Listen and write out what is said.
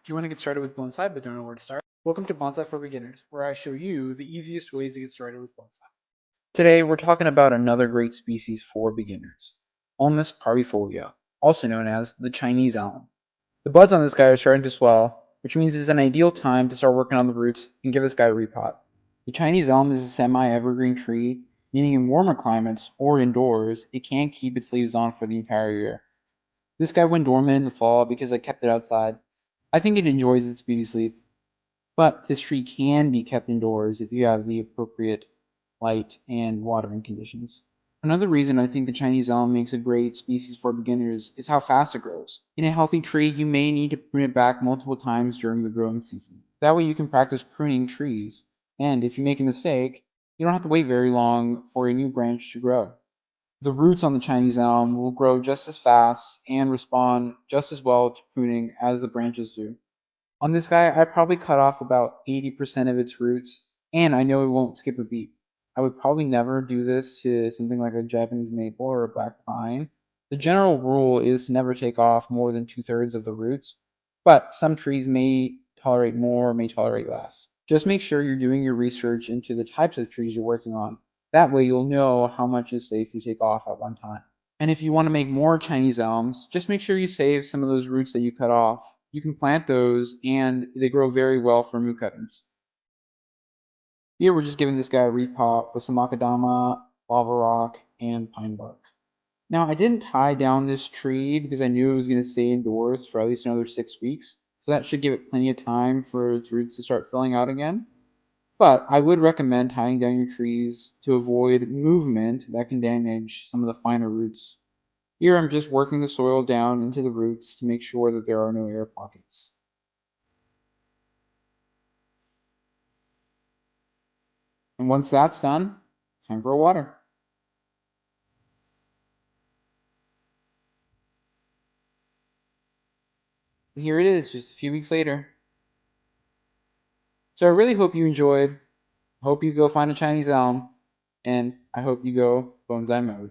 Do you want to get started with bonsai but don't know where to start? Welcome to Bonsai for Beginners, where I show you the easiest ways to get started with bonsai. Today we're talking about another great species for beginners, Ulmus parvifolia, also known as the Chinese elm. The buds on this guy are starting to swell, which means it's an ideal time to start working on the roots and give this guy a repot. The Chinese elm is a semi-evergreen tree, meaning in warmer climates or indoors, it can keep its leaves on for the entire year. This guy went dormant in the fall because I kept it outside. I think it enjoys its beauty sleep, but this tree can be kept indoors if you have the appropriate light and watering conditions. Another reason I think the Chinese elm makes a great species for beginners is how fast it grows. In a healthy tree, you may need to prune it back multiple times during the growing season. That way you can practice pruning trees, and if you make a mistake, you don't have to wait very long for a new branch to grow. The roots on the Chinese elm will grow just as fast and respond just as well to pruning as the branches do. On this guy, I probably cut off about 80% of its roots, and I know it won't skip a beat. I would probably never do this to something like a Japanese maple or a black pine. The general rule is to never take off more than two-thirds of the roots, but some trees may tolerate more, may tolerate less. Just make sure you're doing your research into the types of trees you're working on. That way you'll know how much is safe to take off at one time. And if you want to make more Chinese elms, just make sure you save some of those roots that you cut off. You can plant those and they grow very well from root cuttings. Here we're just giving this guy a repot with some macadama, lava rock, and pine bark. Now I didn't tie down this tree because I knew it was going to stay indoors for at least another 6 weeks. So that should give it plenty of time for its roots to start filling out again. But I would recommend tying down your trees to avoid movement that can damage some of the finer roots. Here I'm just working the soil down into the roots to make sure that there are no air pockets. And once that's done, time for a water. And here it is, just a few weeks later. So I really hope you enjoyed. Hope you go find a Chinese elm, and I hope you go bonsai mode.